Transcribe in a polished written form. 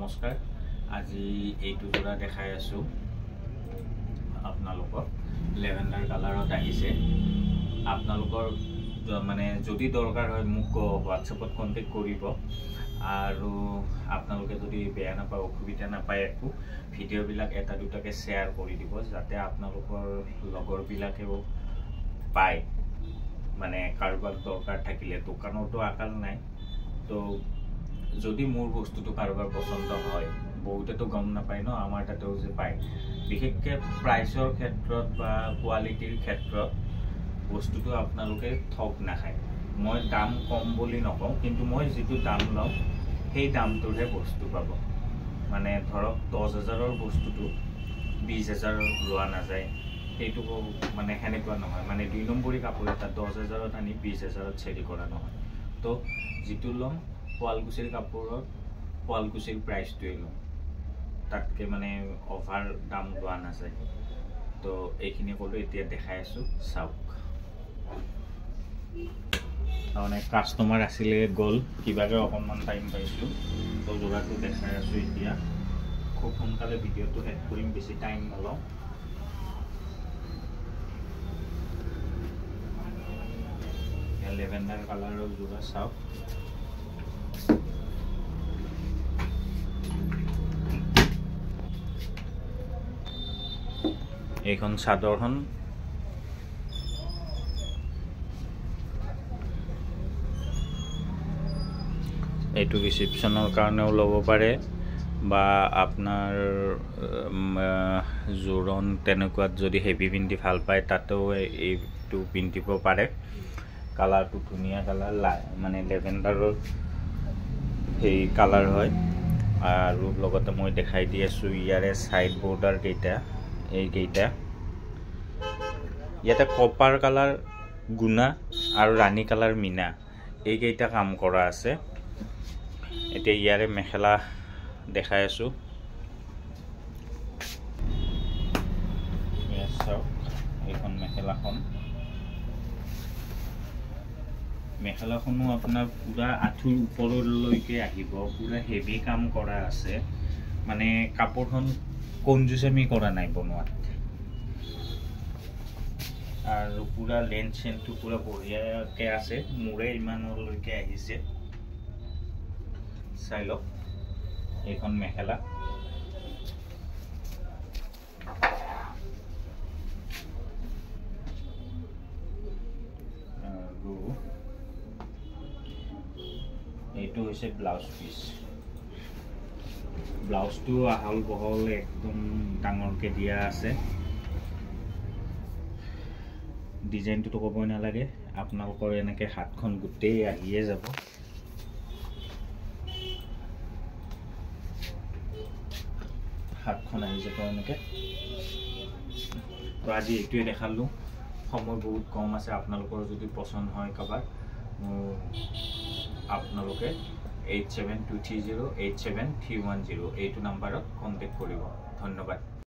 নমস্কাৰ আজি এইটো জোড়া দেখাই আছো আপোনালোকক লেভেণ্ডাৰ কালাৰত আহিছে আপোনালোকৰ মানে যদি দৰকাৰ হয় মোক হোৱাটছএপত কন্টাক্ট কৰিব আৰু আপোনালোকে যদি বেয়া নাপায় অসুবিধা নাপায় একো ভিডিও বিলাক এটা দুটাকে শেয়াৰ কৰি দিব যাতে আপোনালোকৰ লগৰ বিলাকেও পায় মানে কাৰোবাৰ দৰকাৰ থাকিলে দোকানতো আকাল নাই তো যদি মোৰ বস্তুটো কাৰোবাৰ পছন্দ হয় বহুতেতো গম নাপায় ন আমাৰ তাতেও যে পায় বিশেষকৈ প্ৰাইচৰ ক্ষেত্ৰত বা কোৱালিটিৰ ক্ষেত্ৰত বস্তুটো আপোনালোকে ঠগ নাখায় মই দাম কম বুলি নকওঁ কিন্তু মই যেটো দাম লওঁ সেই দামটোৰে বস্তু পাব মানে ধৰক 10000ৰ বস্তুটো 20000 লোৱা নাযায় সেইটো মানে হেনেকুৱা নহয় মানে 2 নম্বৰী কাপোৰ এটা 10000ত আনি 20000ত চেল কৰা নহয় তো যেটো লম শুৱালকুছিৰ কাপোৰৰ শুৱালকুছিৰ প্ৰাইচটোৱে লম তাতকে মানে অভাৰ দাম লোৱা নাযায় তো এইখিনি কলো এতিয়া দেখাই আছো চাওক মানে কাস্টমাৰ আছিলে গল কিবাকে অকমান টাইম পাইছো তো জোৰাটো দেখাই আছো এতিয়া খুব সোনকালে ভিডিওটো হেড কৰিম বেছি টাইম নলওঁ লেভেণ্ডাৰ কালাৰৰ জোৰা চাওক এইখন চাদৰখন এইটো ৰিসেপশনৰ কাৰণেও ল'ব পাৰে বা আপোনাৰ জোৰণ তেনেকুৱাত যদি হেভি পিন্ধি ভাল পায় তাতেও এইটো পিন্ধিব পাৰে কালাৰটো ধুনীয়া কালাৰ মানে লেভেণ্ডাৰৰ এই কালাৰ হয় আৰু লগতে মই দেখাই দি আছো ইয়াৰে সাইড বৰ্ডাৰ কেইটা এই কেইটা ইয়াতে কপাৰ কালাৰ গুনা আৰু ৰাণী কালাৰ মিনা এই কেইটা কাম কৰা আছে এতিয়া ইয়াৰে মেখেলা দেখাই আছো এইখন মেখেলাখনো আপোনাৰ পুৰা আঁঠুৰ ওপৰলৈকে আহিব পুৰা হেভি কাম কৰা আছে মানে কাপোৰখন কনজুচামি কৰা নাই বনোৱাত আৰু পুৰা লেন্থ চেনটো পুৰা বঢ়িয়াকে আছে মুৰে ইমানলৈকে আহিছে চাই লওক এইখন মেখেলা আৰু এইটো হৈছে ব্লাউজ পিস ব্লাউজটো আহল বহল একদম ডাঙৰকে দিয়া আছে ডিজাইনটো তো ক'বই নালাগে আপোনালোকৰ এনেকে হাতখন গুটেই আহিয়ে যাব হাতখন আহি যাব এনেকে তো আজি এইটোৱে দেখালো সময় বহুত কম আছে আপোনালোকৰ যদি পছন্দ হয় কাবাৰ আপোনালোকে 8723087310 এইটো নম্বৰত কন্টাক্ট কৰিব ধন্যবাদ